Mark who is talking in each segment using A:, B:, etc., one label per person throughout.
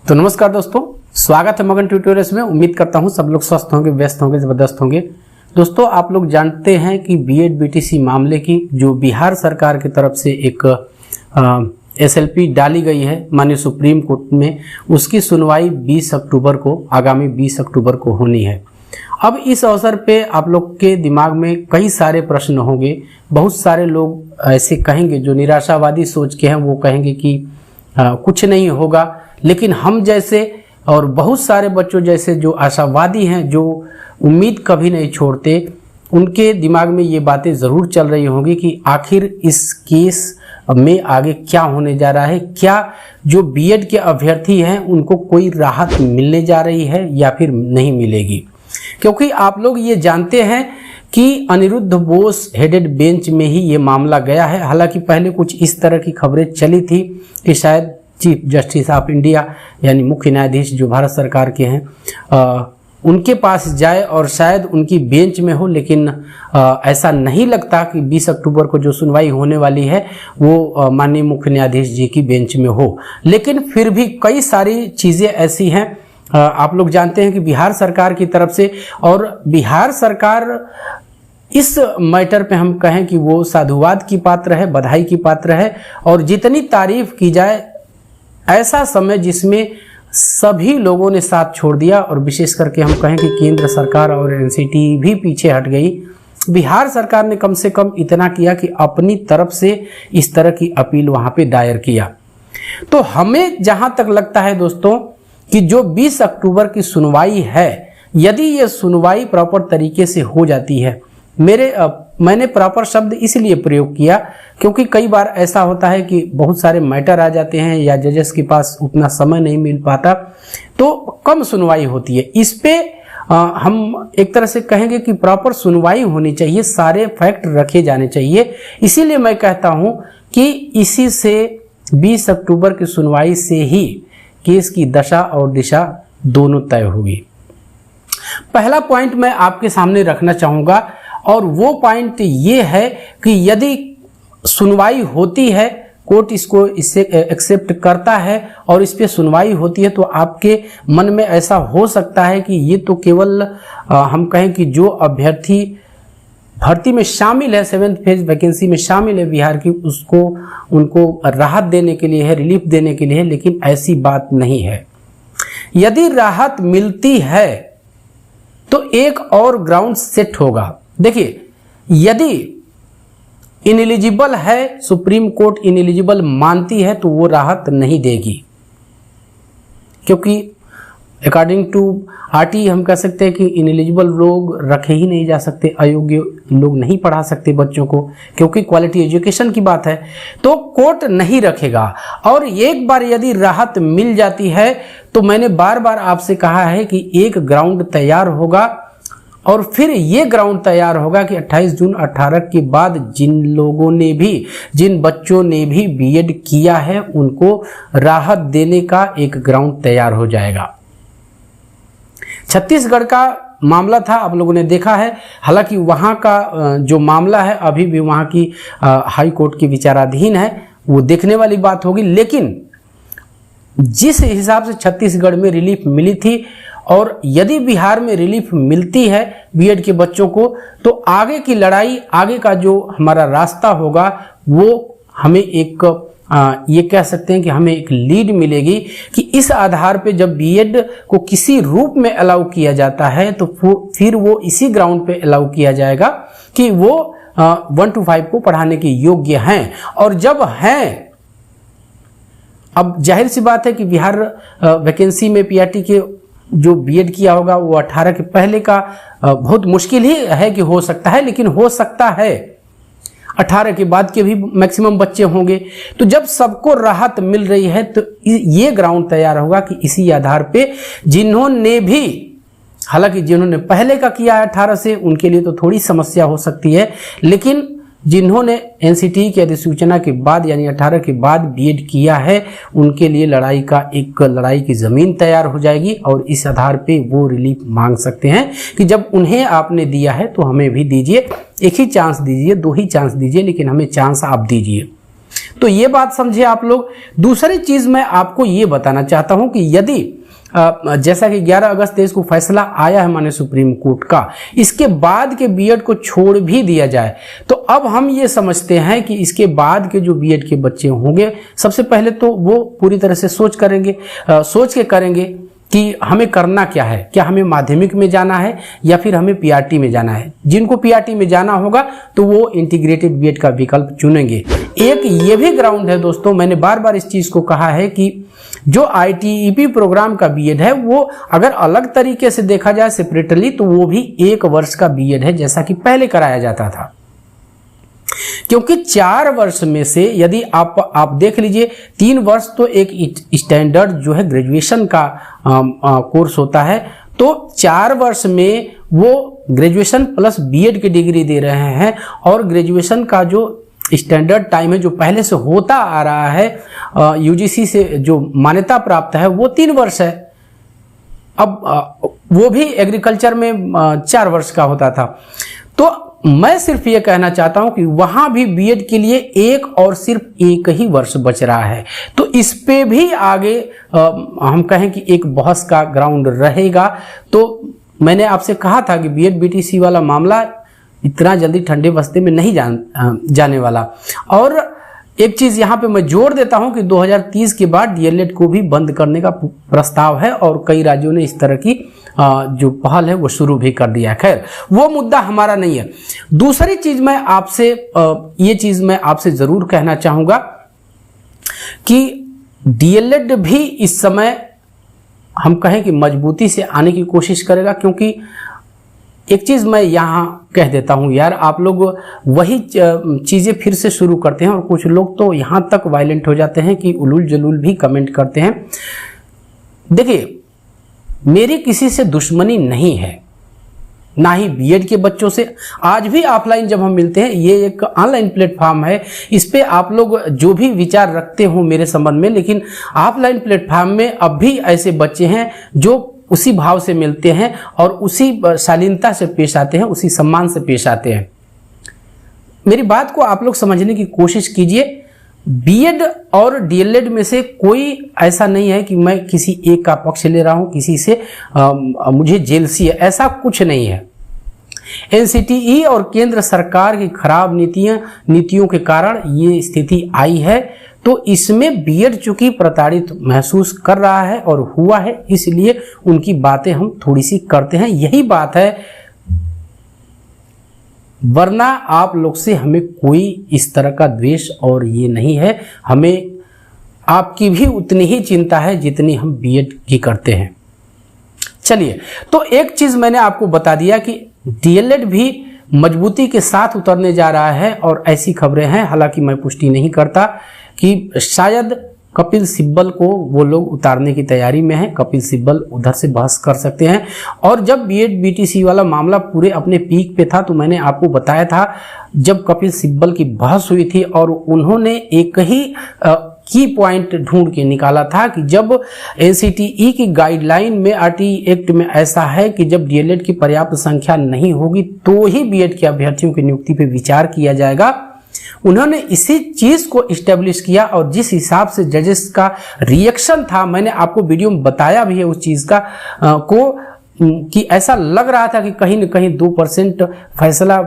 A: तो नमस्कार दोस्तों, स्वागत है मगन ट्यूटोरियल्स में। उम्मीद करता हूं सब लोग स्वस्थ होंगे, व्यस्त होंगे, जबरदस्त होंगे। दोस्तों, आप लोग जानते हैं कि बीएड बीटीसी मामले की जो बिहार सरकार की तरफ से एक एसएलपी डाली गई है माननीय सुप्रीम कोर्ट में, उसकी सुनवाई 20 अक्टूबर को, आगामी 20 अक्टूबर को होनी है। अब इस अवसर पे आप लोग के दिमाग में कई सारे प्रश्न होंगे। बहुत सारे लोग ऐसे कहेंगे जो निराशावादी सोच के हैं, वो कहेंगे कि कुछ नहीं होगा। लेकिन हम जैसे और बहुत सारे बच्चों जैसे जो आशावादी हैं, जो उम्मीद कभी नहीं छोड़ते, उनके दिमाग में ये बातें ज़रूर चल रही होंगी कि आखिर इस केस में आगे क्या होने जा रहा है। क्या जो बीएड के अभ्यर्थी हैं उनको कोई राहत मिलने जा रही है या फिर नहीं मिलेगी। क्योंकि आप लोग ये जानते हैं कि अनिरुद्ध बोस हेडेड बेंच में ही ये मामला गया है। हालांकि पहले कुछ इस तरह की खबरें चली थी कि शायद चीफ जस्टिस ऑफ इंडिया यानी मुख्य न्यायाधीश जो भारत सरकार के हैं, उनके पास जाए और शायद उनकी बेंच में हो। लेकिन ऐसा नहीं लगता कि 20 अक्टूबर को जो सुनवाई होने वाली है वो माननीय मुख्य न्यायाधीश जी की बेंच में हो। लेकिन फिर भी कई सारी चीज़ें ऐसी हैं, आप लोग जानते हैं कि बिहार सरकार की तरफ से, और बिहार सरकार इस मैटर पे हम कहें कि वो साधुवाद की पात्र है, बधाई की पात्र है। और जितनी तारीफ की जाए, ऐसा समय जिसमें सभी लोगों ने साथ छोड़ दिया, और विशेष करके हम कहें कि केंद्र सरकार और एनसीटी भी पीछे हट गई। बिहार सरकार ने कम से कम इतना किया कि अपनी तरफ से इस तरह की अपील वहां पे दायर किया। तो हमें जहां तक लगता है दोस्तों कि जो 20 अक्टूबर की सुनवाई है, यदि ये सुनवाई प्रॉपर तरीके से हो जाती है, मैंने प्रॉपर शब्द इसलिए प्रयोग किया क्योंकि कई बार ऐसा होता है कि बहुत सारे मैटर आ जाते हैं या जजेस के पास उतना समय नहीं मिल पाता, तो कम सुनवाई होती है। इस पे हम एक तरह से कहेंगे कि प्रॉपर सुनवाई होनी चाहिए, सारे फैक्ट रखे जाने चाहिए। इसीलिए मैं कहता हूं कि इसी से 20 अक्टूबर की सुनवाई से ही केस की दशा और दिशा दोनों तय होगी। पहला पॉइंट मैं आपके सामने रखना चाहूंगा, और वो पॉइंट ये है कि यदि सुनवाई होती है, कोर्ट इससे एक्सेप्ट करता है और इस पे सुनवाई होती है, तो आपके मन में ऐसा हो सकता है कि ये तो केवल हम कहें कि जो अभ्यर्थी भर्ती में शामिल है, 7th फेज वैकेंसी में शामिल है बिहार की, उनको राहत देने के लिए है, रिलीफ देने के लिए है। लेकिन ऐसी बात नहीं है। यदि राहत मिलती है तो एक और ग्राउंड सेट होगा। देखिए, यदि इनएलिजिबल है, सुप्रीम कोर्ट इनएलिजिबल मानती है, तो वो राहत नहीं देगी, क्योंकि अकॉर्डिंग टू आरटी हम कह सकते हैं कि इनएलिजिबल लोग रखे ही नहीं जा सकते, अयोग्य लोग नहीं पढ़ा सकते बच्चों को, क्योंकि क्वालिटी एजुकेशन की बात है, तो कोर्ट नहीं रखेगा। और एक बार यदि राहत मिल जाती है, तो मैंने बार बार आपसे कहा है कि एक ग्राउंड तैयार होगा, और फिर ये ग्राउंड तैयार होगा कि 28 जून 18 के बाद जिन बच्चों ने भी बीएड किया है, उनको राहत देने का एक ग्राउंड तैयार हो जाएगा। छत्तीसगढ़ का मामला था, आप लोगों ने देखा है। हालांकि वहां का जो मामला है अभी भी वहां की हाई कोर्ट की विचाराधीन है, वो देखने वाली बात होगी। लेकिन जिस हिसाब से छत्तीसगढ़ में रिलीफ मिली थी, और यदि बिहार में रिलीफ मिलती है बीएड के बच्चों को, तो आगे की लड़ाई, आगे का जो हमारा रास्ता होगा, वो हमें एक ये कह सकते हैं कि हमें एक लीड मिलेगी कि इस आधार पे जब बीएड को किसी रूप में अलाउ किया जाता है, तो फिर वो इसी ग्राउंड पे अलाउ किया जाएगा कि वो 1 to 5 को पढ़ाने के योग्य हैं। और जब हैं, अब जाहिर सी बात है कि बिहार वैकेंसी में पीआरटी के जो बीएड किया होगा वो 18 के पहले का बहुत मुश्किल ही है कि हो सकता है, लेकिन हो सकता है 18 के बाद के भी मैक्सिमम बच्चे होंगे। तो जब सबको राहत मिल रही है, तो ये ग्राउंड तैयार होगा कि इसी आधार पे जिन्होंने पहले का किया है 18 से, उनके लिए तो थोड़ी समस्या हो सकती है, लेकिन जिन्होंने एनसीटी की अधिसूचना के बाद यानी 18 के बाद बीएड किया है, उनके लिए लड़ाई की जमीन तैयार हो जाएगी। और इस आधार पे वो रिलीफ मांग सकते हैं कि जब उन्हें आपने दिया है तो हमें भी दीजिए, एक ही चांस दीजिए, 2 ही चांस दीजिए, लेकिन हमें चांस आप दीजिए। तो ये बात समझे आप लोग। दूसरी चीज मैं आपको ये बताना चाहता हूं कि यदि जैसा कि 11 अगस्त 23 को फैसला आया है माननीय सुप्रीम कोर्ट का, इसके बाद के बीएड को छोड़ भी दिया जाए, तो अब हम ये समझते हैं कि इसके बाद के जो बीएड के बच्चे होंगे, सबसे पहले तो वो पूरी तरह से सोच के करेंगे कि हमें करना क्या है, क्या हमें माध्यमिक में जाना है या फिर हमें पीआरटी में जाना है। जिनको पीआरटी में जाना होगा तो वो इंटीग्रेटेड बीएड का विकल्प चुनेंगे। एक ये भी ग्राउंड है दोस्तों, मैंने बार बार इस चीज को कहा है कि जो आईटीईपी प्रोग्राम का बीएड है वो अगर अलग तरीके से देखा जाए सेपरेटली, तो वो भी 1 वर्ष का बीएड है जैसा कि पहले कराया जाता था। क्योंकि 4 वर्ष में से यदि आप देख लीजिए, 3 वर्ष तो एक स्टैंडर्ड जो है ग्रेजुएशन का कोर्स होता है, तो 4 वर्ष में वो ग्रेजुएशन प्लस बीएड की डिग्री दे रहे हैं। और ग्रेजुएशन का जो स्टैंडर्ड टाइम है जो पहले से होता आ रहा है यूजीसी से जो मान्यता प्राप्त है वो 3 वर्ष है। अब वो भी एग्रीकल्चर में 4 वर्ष का होता था। तो मैं सिर्फ ये कहना चाहता हूं कि वहां भी बीएड के लिए सिर्फ एक ही वर्ष बच रहा है। तो इस पे भी आगे हम कहें कि एक बहस का ग्राउंड रहेगा। तो मैंने आपसे कहा था कि बीएड बीटीसी वाला मामला इतना जल्दी ठंडे बस्ते में नहीं जाने वाला। और एक चीज यहां पे मैं जोड़ देता हूं कि 2030 के बाद डीएलएड को भी बंद करने का प्रस्ताव है और कई राज्यों ने इस तरह की जो पहल है वो शुरू भी कर दिया है। खैर, वो मुद्दा हमारा नहीं है। दूसरी चीज मैं आपसे जरूर कहना चाहूंगा कि डीएलएड भी इस समय हम कहें कि मजबूती से आने की कोशिश करेगा। क्योंकि एक चीज मैं यहां कह देता हूं यार, आप लोग वही चीजें फिर से शुरू करते हैं और कुछ लोग तो यहां तक वायलेंट हो जाते हैं कि उलूल जलूल भी कमेंट करते हैं। देखिए, मेरी किसी से दुश्मनी नहीं है, ना ही बीएड के बच्चों से। आज भी ऑफलाइन जब हम मिलते हैं, ये एक ऑनलाइन प्लेटफॉर्म है, इस पे आप लोग जो भी विचार रखते हो मेरे संबंध में, लेकिन ऑफलाइन प्लेटफॉर्म में अब भी ऐसे बच्चे हैं जो उसी भाव से मिलते हैं और उसी शालीनता से पेश आते हैं, उसी सम्मान से पेश आते हैं। मेरी बात को आप लोग समझने की कोशिश कीजिए। बीएड और डीएलएड में से कोई ऐसा नहीं है कि मैं किसी एक का पक्ष ले रहा हूं, किसी से मुझे जेलसी है, ऐसा कुछ नहीं है। एनसीटीई और केंद्र सरकार की खराब नीतियों के कारण ये स्थिति आई है। तो इसमें बीएड चूंकि प्रताड़ित महसूस कर रहा है और हुआ है, इसलिए उनकी बातें हम थोड़ी सी करते हैं। यही बात है, वरना आप लोग से हमें कोई इस तरह का द्वेष और ये नहीं है। हमें आपकी भी उतनी ही चिंता है जितनी हम बीएड की करते हैं। चलिए, तो एक चीज मैंने आपको बता दिया कि डीएलएड भी मजबूती के साथ उतरने जा रहा है और ऐसी खबरें हैं, हालांकि मैं पुष्टि नहीं करता, कि शायद कपिल सिब्बल को वो लोग उतारने की तैयारी में है। कपिल सिब्बल उधर से बहस कर सकते हैं। और जब बीएड बीटीसी वाला मामला पूरे अपने पीक पे था, तो मैंने आपको बताया था जब कपिल सिब्बल की बहस हुई थी और उन्होंने एक ही की पॉइंट ढूंढ के निकाला था कि जब एनसीटीई की गाइडलाइन में आरटीई एक्ट में ऐसा है कि जब डीएलएड की पर्याप्त संख्या नहीं होगी तो ही बीएड के अभ्यर्थियों की नियुक्ति पे विचार किया जाएगा। उन्होंने इसी चीज को इस्टेब्लिश किया और जिस हिसाब से जजेस का रिएक्शन था, मैंने आपको वीडियो में बताया भी है उस चीज का कि ऐसा लग रहा था कि कहीं न कहीं 2% फैसला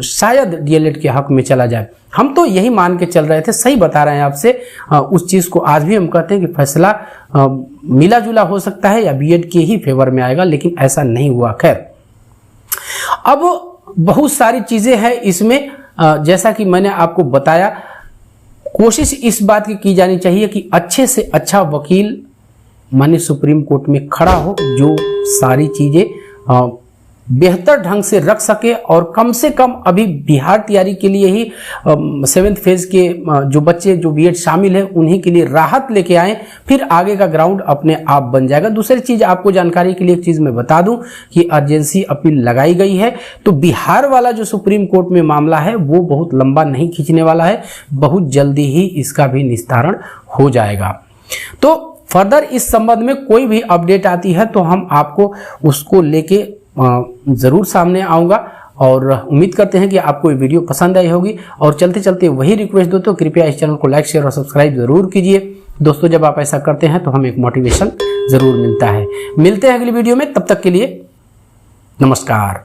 A: शायद डीएलएड के हक में चला जाए। हम तो यही मान के चल रहे थे, सही बता रहे हैं आपसे। उस चीज को आज भी हम कहते हैं कि फैसला मिला जुला हो सकता है या बीएड के ही फेवर में आएगा, लेकिन ऐसा नहीं हुआ। खैर, अब बहुत सारी चीजें हैं इसमें। जैसा कि मैंने आपको बताया, कोशिश इस बात की जानी चाहिए कि अच्छे से अच्छा वकील माननीय सुप्रीम कोर्ट में खड़ा हो, जो सारी चीजें बेहतर ढंग से रख सके और कम से कम अभी बिहार तैयारी के लिए ही 7th फेज के जो बच्चे जो बीएड शामिल है उन्हीं के लिए राहत लेके आए, फिर आगे का ग्राउंड अपने आप बन जाएगा। दूसरी चीज आपको जानकारी के लिए एक चीज मैं बता दूं कि अर्जेंसी अपील लगाई गई है, तो बिहार वाला जो सुप्रीम कोर्ट में मामला है वो बहुत लंबा नहीं खींचने वाला है, बहुत जल्दी ही इसका भी निस्तारण हो जाएगा। तो फर्दर इस संबंध में कोई भी अपडेट आती है तो हम आपको उसको लेके जरूर सामने आऊंगा। और उम्मीद करते हैं कि आपको ये वीडियो पसंद आई होगी। और चलते चलते वही रिक्वेस्ट दो तो कृपया इस चैनल को लाइक शेयर और सब्सक्राइब जरूर कीजिए दोस्तों। जब आप ऐसा करते हैं तो हमें एक मोटिवेशन जरूर मिलता है। मिलते हैं अगली वीडियो में, तब तक के लिए नमस्कार।